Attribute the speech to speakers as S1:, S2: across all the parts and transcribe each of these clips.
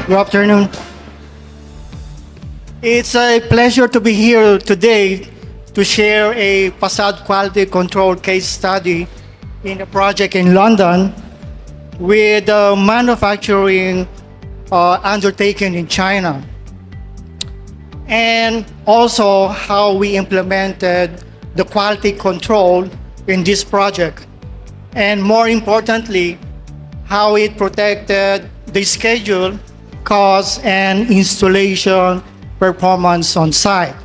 S1: Good afternoon. It's a pleasure to be here today to share a facade quality control case study in a project in London with manufacturing undertaken in China, and also how we implemented the quality control in this project, and more importantly, how it protected the schedule, cost, and installation performance on site.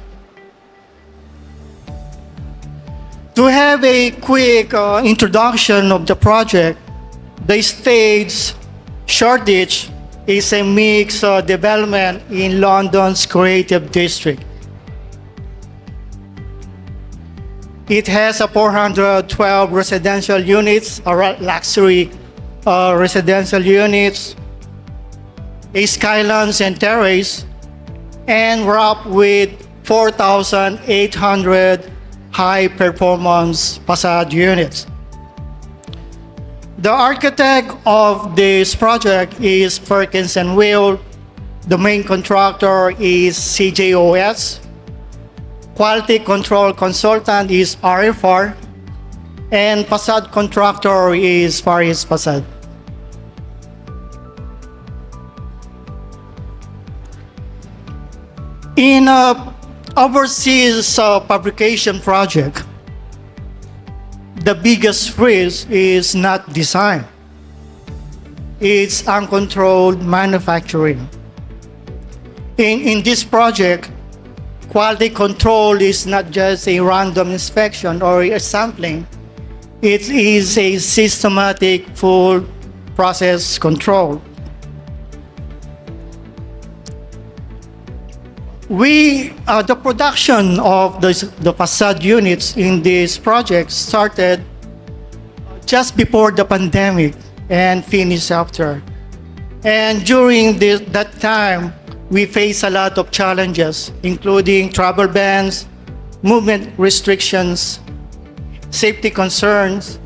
S1: To have a quick introduction of the project, the stage Shoreditch is a mixed development in London's creative district. It has 412 residential units, or luxury residential units, a skylines and terrace, and wrapped with 4,800 high-performance facade units. The architect of this project is Perkins and Will. The main contractor is CJOS. Quality control consultant is RFR, and facade contractor is Paris Facade. In a overseas fabrication project, the biggest risk is not design. It's uncontrolled manufacturing. In this project, quality control is not just a random inspection or a sampling. It is a systematic full process control. The production of the facade units in this project started just before the pandemic and finished after. And during that time, we faced a lot of challenges, including travel bans, movement restrictions, safety concerns,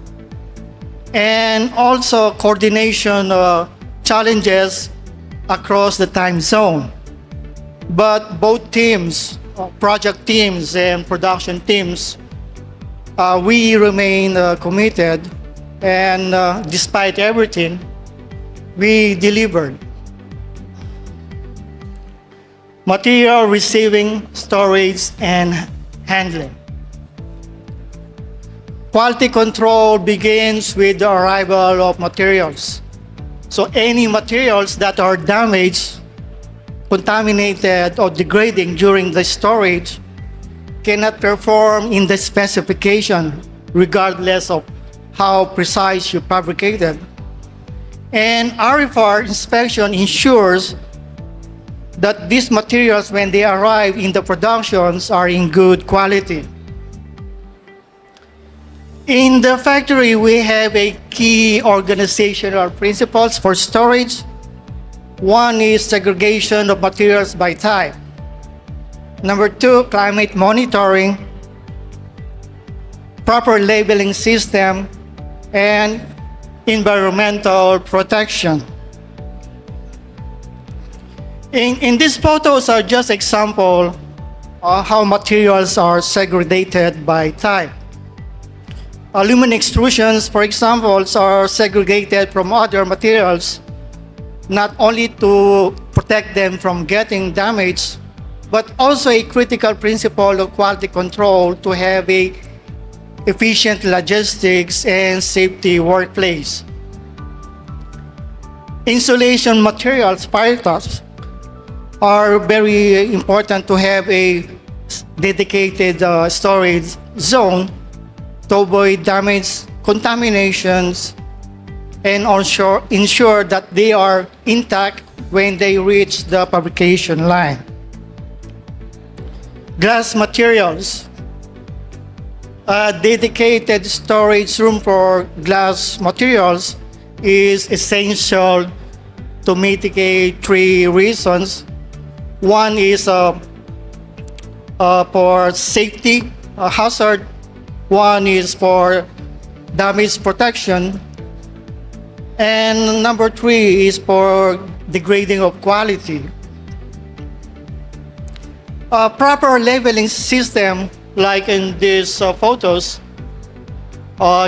S1: and also coordination challenges across the time zone. But both teams, project teams and production teams, we remain committed, and despite everything, we delivered. Material receiving, storage, and handling. Quality control begins with the arrival of materials. So any materials that are damaged, contaminated, or degrading during the storage cannot perform in the specification, regardless of how precise you fabricated. And RFR inspection ensures that these materials, when they arrive in the productions, are in good quality. In the factory, we have a key organizational principles for storage. One is segregation of materials by type. Number two, climate monitoring, proper labeling system, and environmental protection. In these photos are just example of how materials are segregated by type. Aluminum extrusions, for example, are segregated from other materials, not only to protect them from getting damaged, but also a critical principle of quality control to have a efficient logistics and safety workplace. Insulation materials, fire tops, are very important to have a dedicated storage zone to avoid damage, contaminations, and also ensure that they are intact when they reach the fabrication line. Glass materials. A dedicated storage room for glass materials is essential to mitigate three reasons. One is for safety hazard. One is for damage protection. And number three is for degrading of quality. A proper labeling system, like in these photos,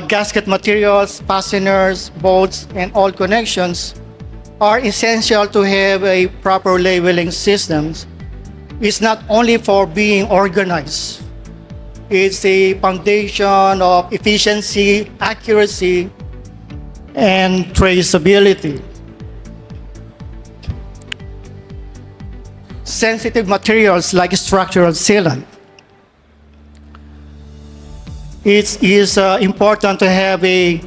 S1: gasket materials, fasteners, bolts, and all connections are essential to have a proper labeling system. It's not only for being organized. It's a foundation of efficiency, accuracy, and traceability. Sensitive materials like structural sealant. It is important to have a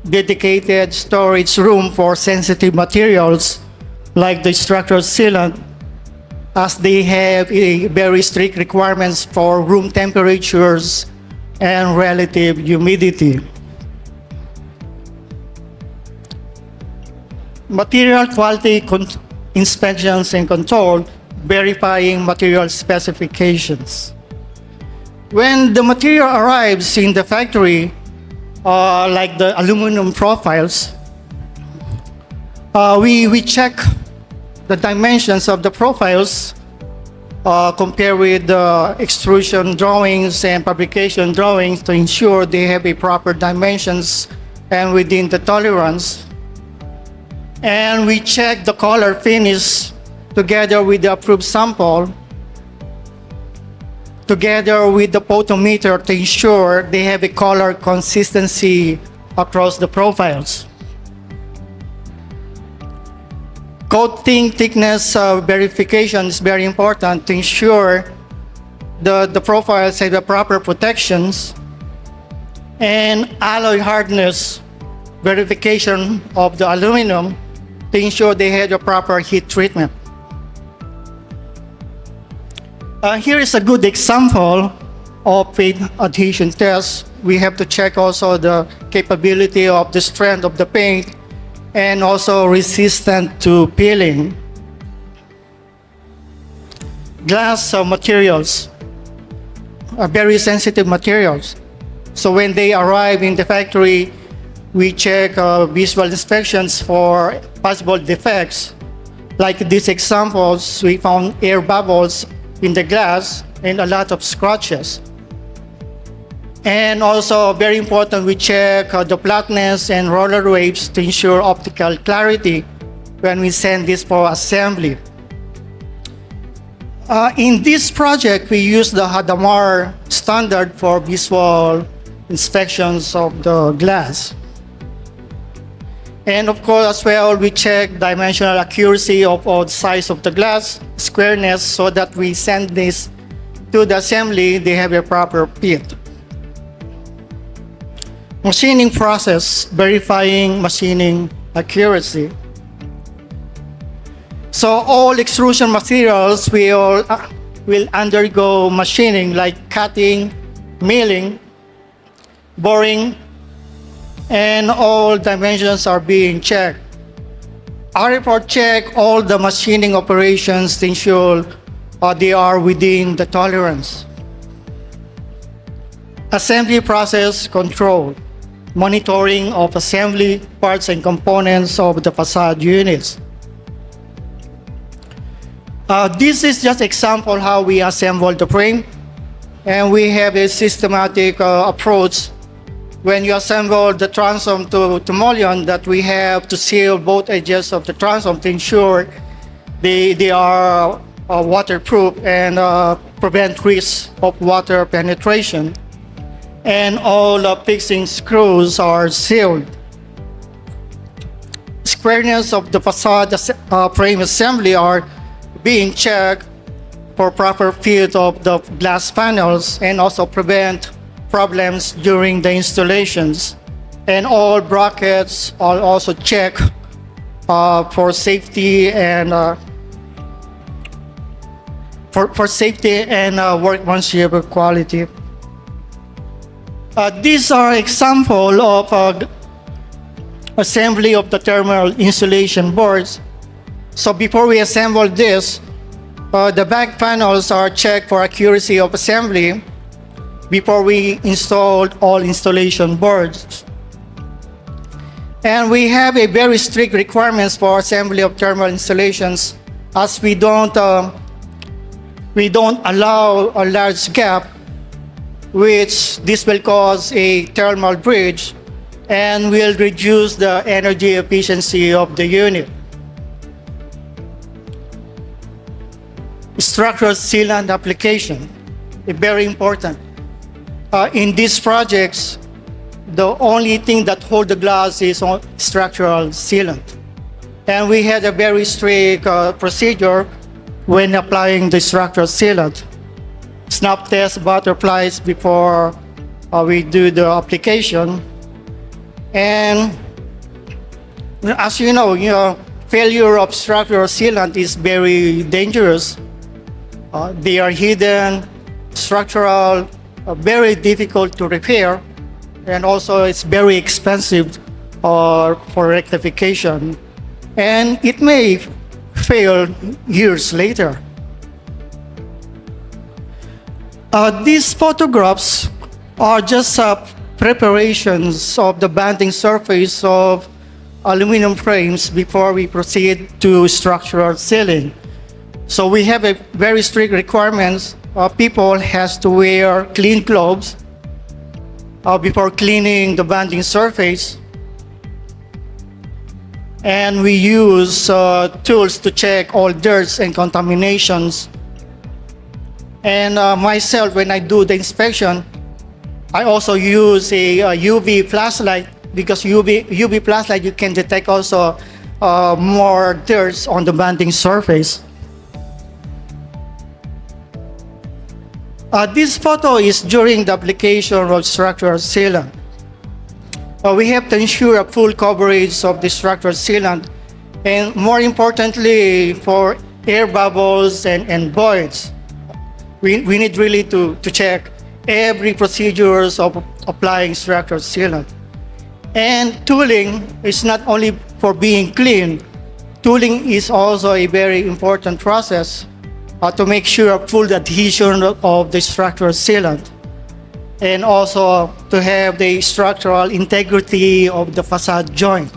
S1: dedicated storage room for sensitive materials like the structural sealant, as they have very strict requirements for room temperatures and relative humidity. Material quality inspections and control, verifying material specifications. When the material arrives in the factory, like the aluminum profiles, we check the dimensions of the profiles, compare with the extrusion drawings and fabrication drawings to ensure they have a proper dimensions and within the tolerance. And we check the color finish together with the approved sample, together with the photometer to ensure they have a color consistency across the profiles. Coating thickness verification is very important to ensure the profiles have the proper protections, and alloy hardness verification of the aluminum to ensure they have the proper heat treatment. Here is a good example of paint adhesion test. We have to check also the capability of the strength of the paint and also resistant to peeling. Glass materials are very sensitive materials. So when they arrive in the factory, we check visual inspections for possible defects. Like these examples, we found air bubbles in the glass and a lot of scratches. And also, very important, we check the flatness and roller waves to ensure optical clarity when we send this for assembly. In this project, we use the Hadamard standard for visual inspections of the glass. And of course, as well, we check dimensional accuracy of all size of the glass, squareness, so that we send this to the assembly, they have a proper fit. Machining process, verifying machining accuracy. So all extrusion materials will undergo machining like cutting, milling, boring, and all dimensions are being checked. RFR check all the machining operations to ensure they are within the tolerance. Assembly process control, monitoring of assembly parts and components of the facade units. This is just example how we assemble the frame, and we have a systematic approach. When you assemble the transom to mullion, that we have to seal both edges of the transom to ensure they are waterproof and prevent risk of water penetration. And all the fixing screws are sealed. Squareness of the facade frame assembly are being checked for proper fit of the glass panels and also prevent problems during the installations. And all brackets are also checked for safety and for safety and workmanship quality. These are examples of assembly of the thermal insulation boards. So before we assemble this, the back panels are checked for accuracy of assembly before we installed all installation boards. And we have a very strict requirements for assembly of thermal installations, as we don't allow a large gap, which this will cause a thermal bridge and will reduce the energy efficiency of the unit. Structural sealant application is very important. In these projects, the only thing that hold the glass is on structural sealant. And we had a very strict procedure when applying the structural sealant. Snap test butterflies before we do the application. And as you know, failure of structural sealant is very dangerous. They are hidden, structural, very difficult to repair, and also it's very expensive for rectification. And it may fail years later. These photographs are just preparations of the banding surface of aluminum frames before we proceed to structural sealing. So we have a very strict requirements. People has to wear clean gloves before cleaning the banding surface. And we use tools to check all dirts and contaminations. And myself, when I do the inspection, I also use a UV flashlight, because UV flashlight, you can detect also more dirt on the banding surface. This photo is during the application of structural sealant. We have to ensure a full coverage of the structural sealant, and more importantly, for air bubbles and voids. We need really to check every procedures of applying structural sealant. And tooling is not only for being clean, tooling is also a very important process to make sure full adhesion of the structural sealant, and also to have the structural integrity of the facade joint.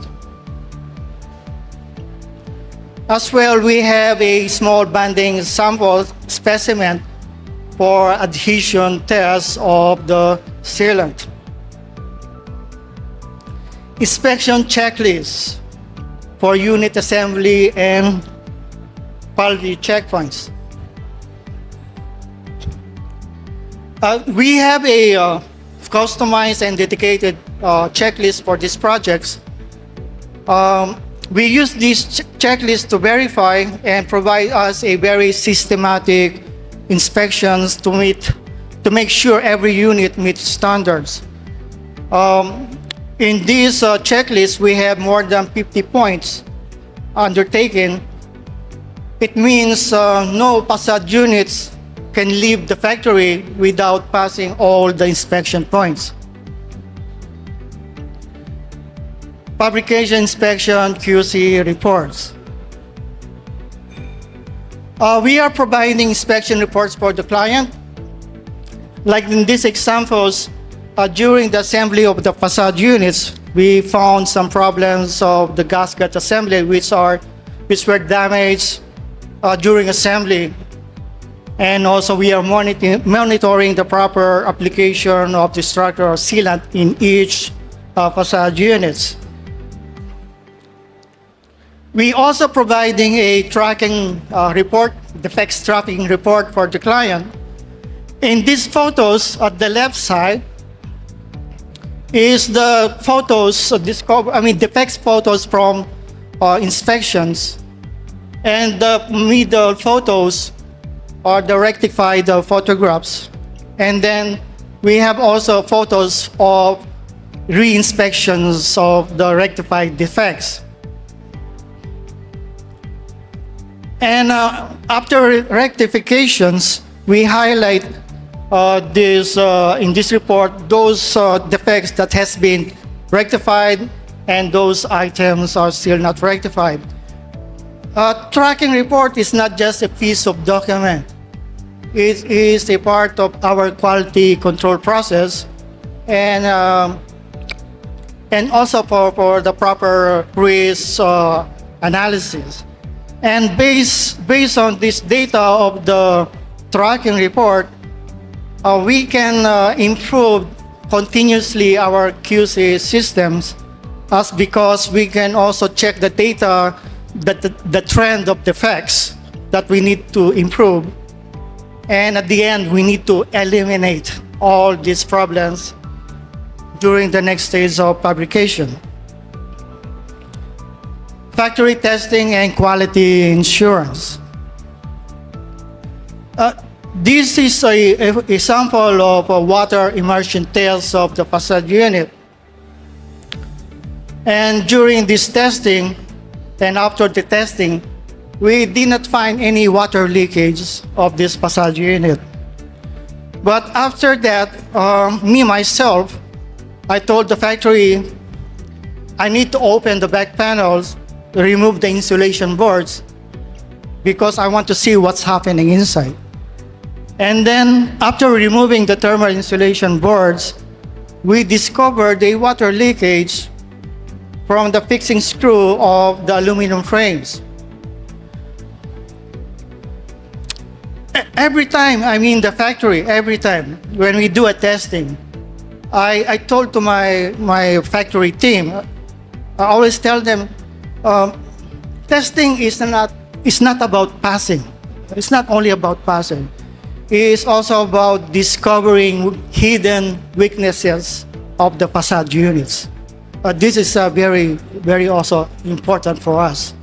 S1: As well, we have a small banding sample specimen for adhesion tests of the sealant. Inspection checklist for unit assembly and quality checkpoints. We have a customized and dedicated checklist for these projects. We use this checklist to verify and provide us a very systematic inspections to make sure every unit meets standards. In this checklist, we have more than 50 points undertaken. It means no facade units can leave the factory without passing all the inspection points. Fabrication inspection QC reports. We are providing inspection reports for the client. Like in these examples, during the assembly of the facade units, we found some problems of the gasket assembly which were damaged during assembly. And also we are monitoring the proper application of the structural sealant in each facade units. We also providing a tracking report, defects tracking report for the client. In these photos at the left side is the photos, defects photos from inspections. And the middle photos are the rectified photographs. And then we have also photos of re-inspections of the rectified defects. And after rectifications, we highlight in this report those defects that has been rectified and those items are still not rectified. Tracking report is not just a piece of document. It is a part of our quality control process, and and also for the proper risk analysis. And based on this data of the tracking report, we can improve continuously our QC systems, as because we can also check the data, the trend of defects that we need to improve. And at the end, we need to eliminate all these problems during the next stage of fabrication. Factory testing and quality insurance. This is an example of a water immersion test of the facade unit. And during this testing, and after the testing, we did not find any water leakage of this facade unit. But after that, myself, I told the factory, I need to open the back panels, remove the insulation boards, because I want to see what's happening inside. And then, after removing the thermal insulation boards, we discovered a water leakage from the fixing screw of the aluminum frames. Every time, I mean the factory, every time when we do a testing, I told to my factory team, I always tell them, testing is not about passing. It's not only about passing. It is also about discovering hidden weaknesses of the facade units. This is very, very also important for us.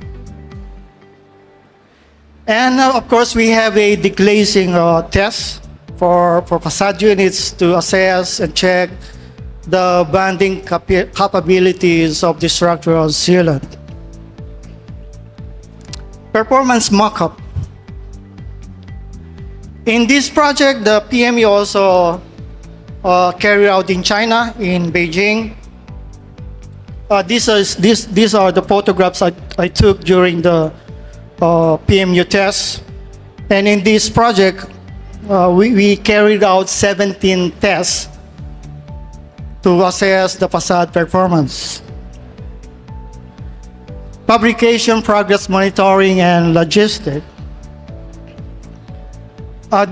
S1: And of course, we have a deglazing test for facade units to assess and check the bonding capabilities of the structural sealant. Performance mock-up. In this project, the PME also carried out in China, in Beijing. These are the photographs I took during the PMU test. And in this project, we carried out 17 tests to assess the facade performance. Fabrication progress monitoring and logistics.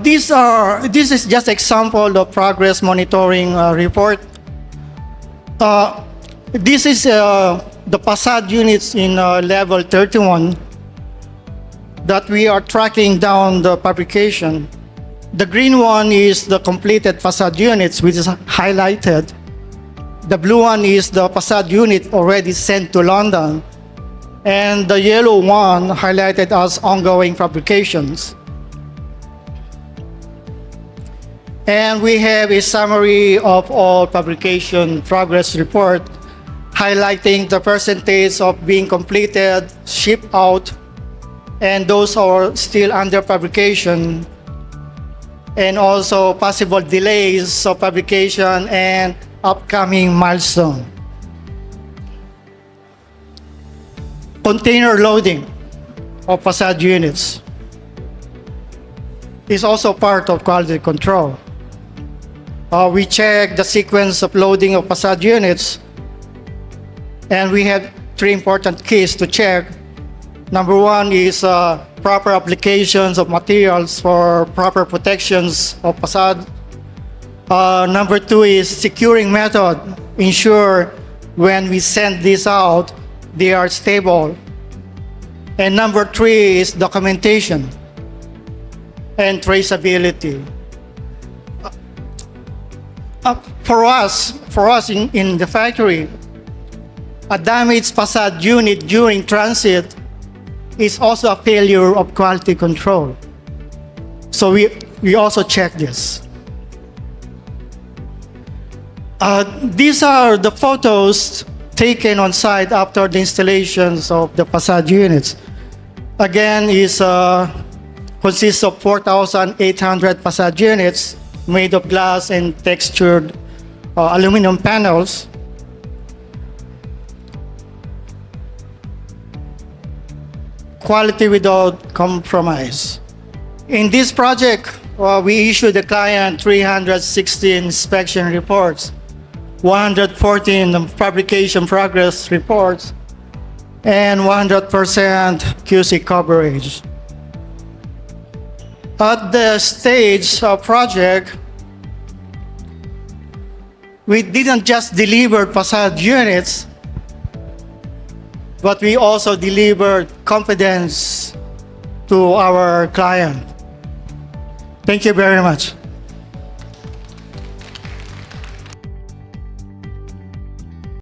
S1: This is just example of progress monitoring report. This is the facade units in level 31 that we are tracking down the fabrication. The green one is the completed facade units, which is highlighted. The blue one is the facade unit already sent to London. And the yellow one highlighted as ongoing fabrications. And we have a summary of all fabrication progress report, highlighting the percentage of being completed, shipped out, and those are still under fabrication, and also possible delays of fabrication and upcoming milestone. Container loading of facade units is also part of quality control. We check the sequence of loading of facade units, and we have 3 important keys to check. Number 1 is proper applications of materials for proper protections of facade. Number 2 is securing method. Ensure when we send this out, they are stable. And number 3 is documentation and traceability. For us in the factory, a damaged facade unit during transit is also a failure of quality control. So we also check this. These are the photos taken on site after the installations of the facade units. Again, consists of 4,800 facade units made of glass and textured aluminum panels. Quality without compromise. In this project, we issued the client 360 inspection reports. 114 fabrication progress reports, and 100% QC coverage. At the stage of project, we didn't just deliver facade units, but we also delivered confidence to our client. Thank you very much.